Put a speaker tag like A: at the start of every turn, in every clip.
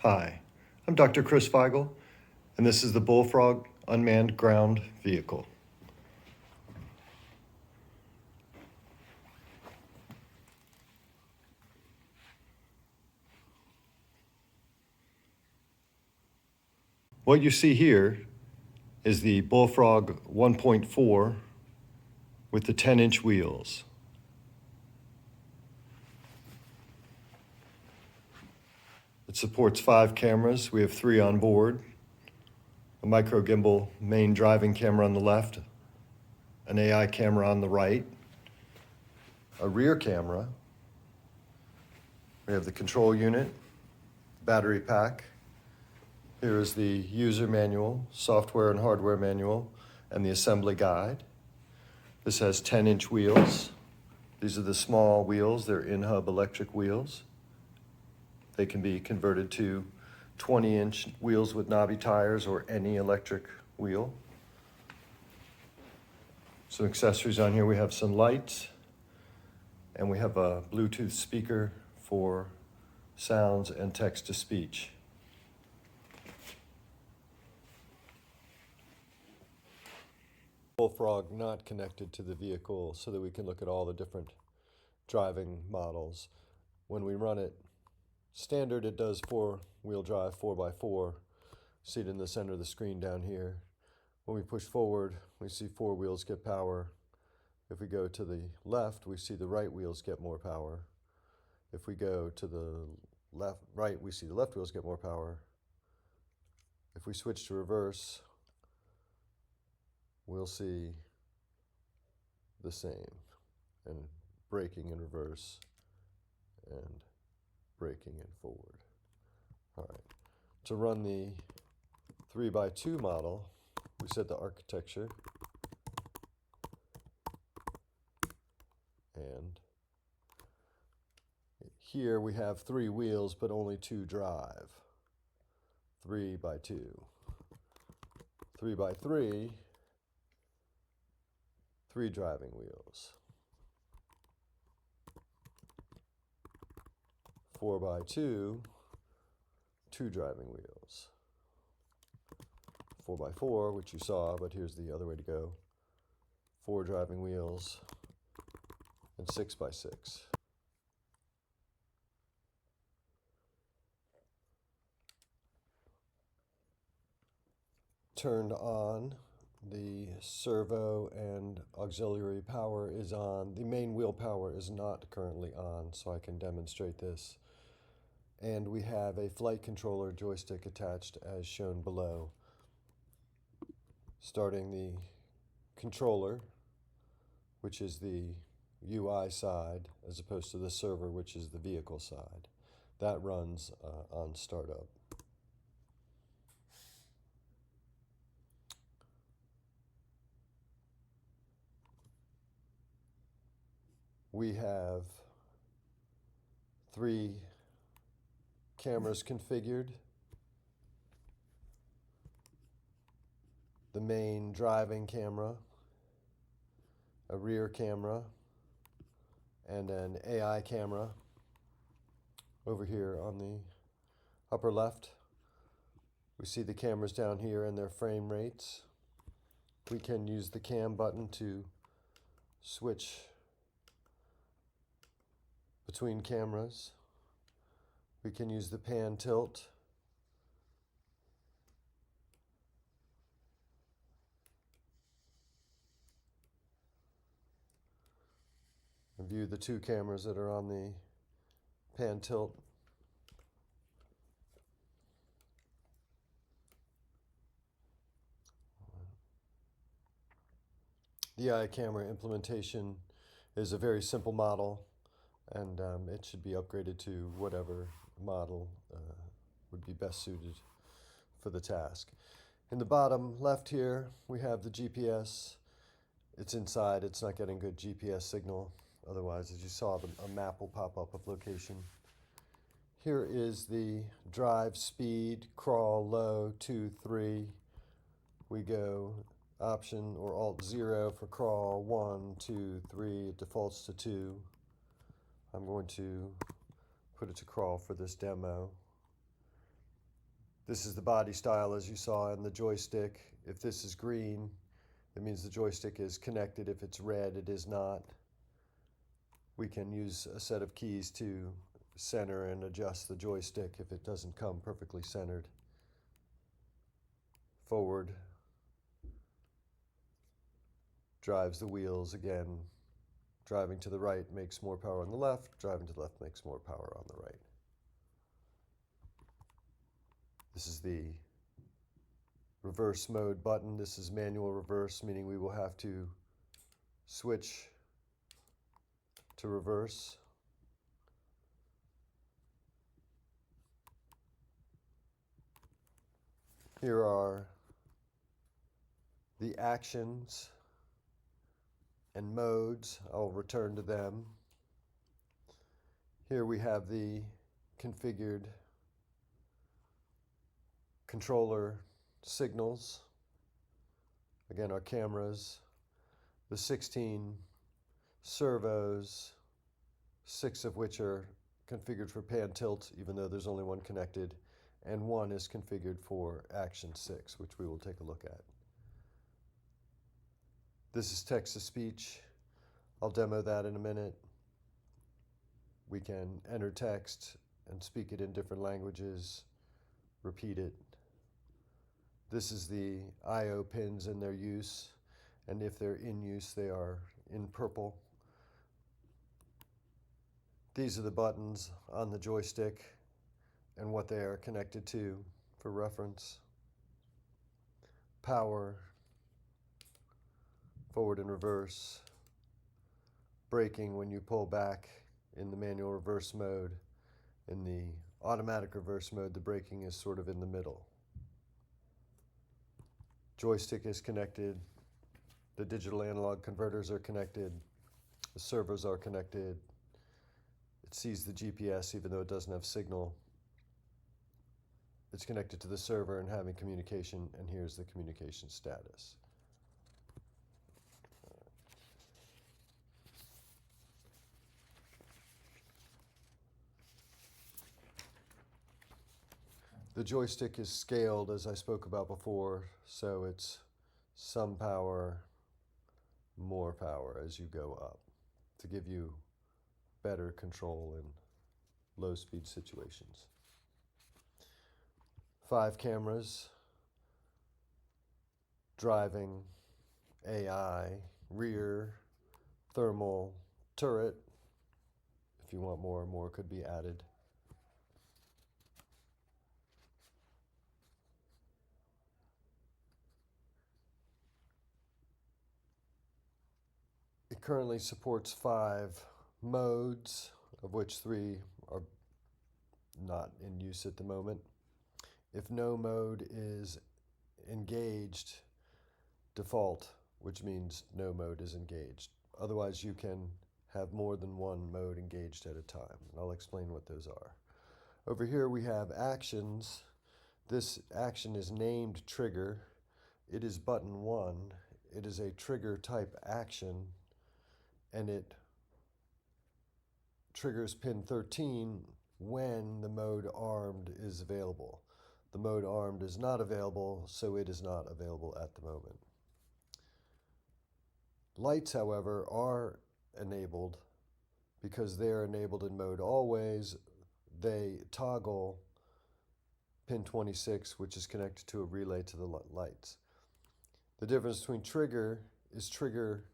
A: Hi, I'm Dr. Chris Feigl, and this is the Bullfrog Unmanned Ground Vehicle. What you see here is the Bullfrog 1.4 with the 10-inch wheels. It supports 5 cameras. We have 3 on board, a micro gimbal main driving camera on the left, an AI camera on the right, a rear camera. We have the control unit, battery pack. Here is the user manual, software and hardware manual, and the assembly guide. This has 10-inch wheels. These are the small wheels. They're in-hub electric wheels. They can be converted to 20-inch wheels with knobby tires or any electric wheel. Some accessories on here. We have some lights, and we have a Bluetooth speaker for sounds and text-to-speech. Bullfrog not connected to the vehicle so that we can look at all the different driving models. When we run it standard, it does 4-wheel drive 4x4. See it in the center of the screen down here. When we push forward, we see 4 wheels get power. If we go to the left, we see the right wheels get more power. If we go to the right, we see the left wheels get more power. If we switch to reverse, we'll see the same, and braking in reverse and braking in forward. All right, to run the 3x2 model, we set the architecture, and here we have 3 wheels but only 2 drive. 3x2. 3x3, 3 driving wheels. 4x2, 2 driving wheels. 4x4, which you saw, but here's the other way to go. 4 driving wheels, and 6x6. Turned on, the servo and auxiliary power is on. The main wheel power is not currently on, so I can demonstrate this. And we have a flight controller joystick attached as shown below. Starting the controller, which is the UI side, as opposed to the server, which is the vehicle side. That runs on startup. We have 3 cameras configured. The main driving camera, a rear camera, and an AI camera. Over here on the upper left, we see the cameras down here and their frame rates. We can use the cam button to switch between cameras. We can use the pan tilt. And view the 2 cameras that are on the pan tilt. The AI camera implementation is a very simple model, and it should be upgraded to whatever model would be best suited for the task. In the bottom left here, we have the GPS. It's inside, it's not getting good GPS signal. Otherwise, as you saw, a map will pop up of location. Here is the drive speed, crawl low, 2, 3. We go option or alt 0 for crawl, 1, 2, 3. It defaults to 2. I'm going to put it to crawl for this demo. This is the body style as you saw in the joystick. If this is green, it means the joystick is connected. If it's red, it is not. We can use a set of keys to center and adjust the joystick if it doesn't come perfectly centered. Forward drives the wheels again. Driving to the right makes more power on the left. Driving to the left makes more power on the right. This is the reverse mode button. This is manual reverse, meaning we will have to switch to reverse. Here are the actions and modes. I'll return to them. Here we have the configured controller signals. Again, our cameras, the 16 servos, 6 of which are configured for pan tilt, even though there's only one connected, and 1 is configured for action 6, which we will take a look at. This is text to speech. I'll demo that in a minute. We can enter text and speak it in different languages, repeat it. This is the I/O pins and their use, and if they're in use, they are in purple. These are the buttons on the joystick and what they are connected to for reference. Power, forward and reverse, braking when you pull back in the manual reverse mode. In the automatic reverse mode, the braking is sort of in the middle. Joystick is connected, the digital analog converters are connected, the servos are connected. It sees the GPS even though it doesn't have signal. It's connected to the server and having communication, and here's the communication status. The joystick is scaled, as I spoke about before, so it's some power, more power as you go up to give you better control in low-speed situations. 5 cameras, driving, AI, rear, thermal, turret. If you want more could be added. It currently supports 5 modes, of which 3 are not in use at the moment. If no mode is engaged, default, which means no mode is engaged. Otherwise, you can have more than one mode engaged at a time. And I'll explain what those are. Over here we have actions. This action is named trigger. It is button 1. It is a trigger type action, and it triggers pin 13 when the mode armed is available. The mode armed is not available, so it is not available at the moment. Lights, however, are enabled because they are enabled in mode always. They toggle pin 26, which is connected to a relay to the lights. The difference between trigger is trigger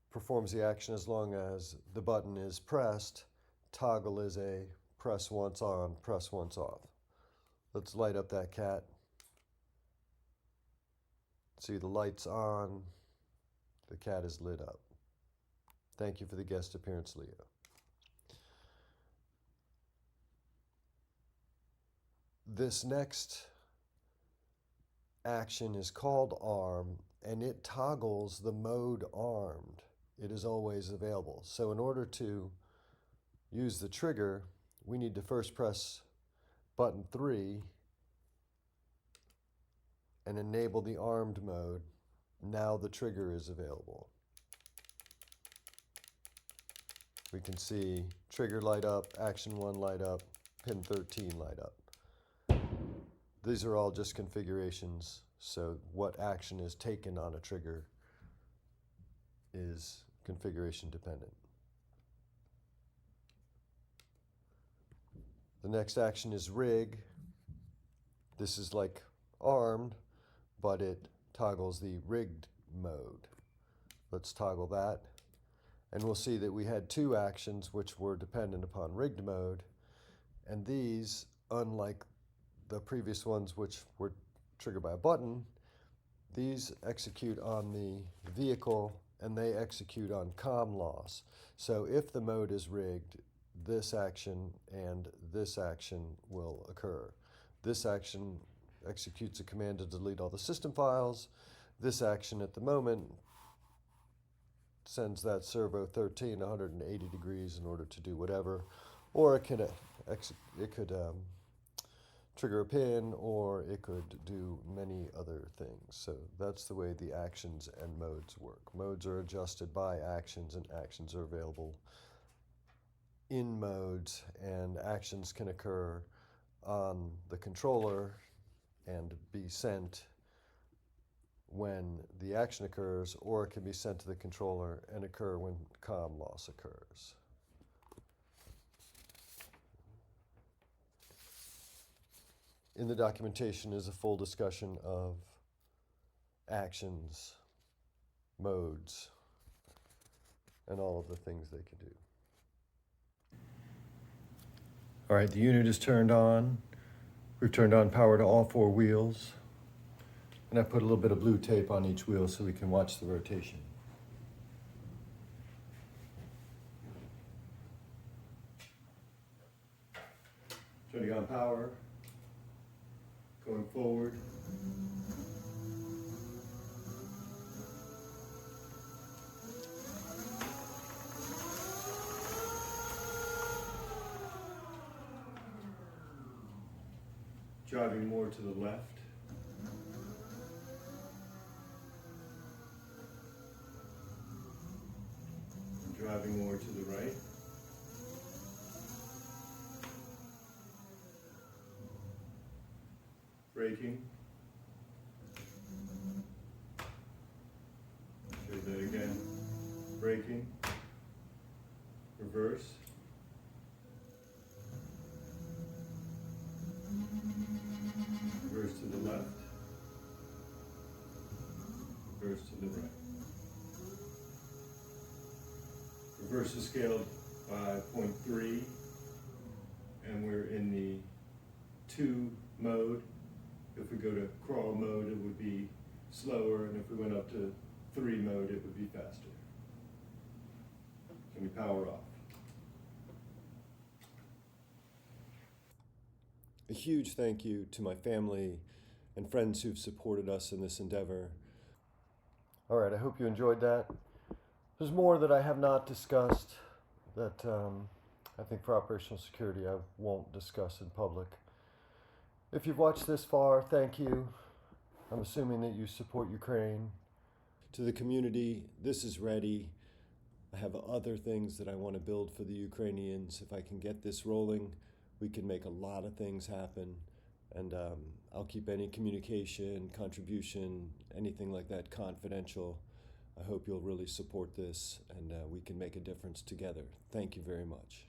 A: performs the action as long as the button is pressed. Toggle is a press once on, press once off. Let's light up that cat. See the lights on. The cat is lit up. Thank you for the guest appearance, Leo. This next action is called arm, and it toggles the mode armed. It is always available. So in order to use the trigger, we need to first press button 3 and enable the armed mode. Now the trigger is available. We can see trigger light up, action 1 light up, pin 13 light up. These are all just configurations, so what action is taken on a trigger is configuration dependent. The next action is rig. This is like armed, but it toggles the rigged mode. Let's toggle that. And we'll see that we had two actions which were dependent upon rigged mode. And these, unlike the previous ones which were triggered by a button, these execute on the vehicle and they execute on comm loss. So if the mode is rigged, this action and this action will occur. This action executes a command to delete all the system files. This action at the moment sends that servo 13 180 degrees in order to do whatever, or it could trigger a pin, or it could do many other things. So that's the way the actions and modes work. Modes are adjusted by actions, and actions are available in modes, and actions can occur on the controller and be sent when the action occurs, or it can be sent to the controller and occur when comm loss occurs. In the documentation is a full discussion of actions, modes, and all of the things they can do. All right, the unit is turned on. We've turned on power to all four wheels. And I put a little bit of blue tape on each wheel so we can watch the rotation. Turning on power, going forward. Driving more to the left. Driving more to the right. Braking. Show that again. Braking. Reverse. Reverse to the left. Reverse to the right. Reverse is scaled by 0.3, and we're in the 2 mode. If we go to crawl mode, it would be slower, and if we went up to 3 mode, it would be faster. Can we power off? A huge thank you to my family and friends who've supported us in this endeavor. All right, I hope you enjoyed that. There's more that I have not discussed that I think for operational security I won't discuss in public. If you've watched this far, thank you. I'm assuming that you support Ukraine. To the community, this is ready. I have other things that I want to build for the Ukrainians. If I can get this rolling, we can make a lot of things happen. And I'll keep any communication, contribution, anything like that confidential. I hope you'll really support this, and we can make a difference together. Thank you very much.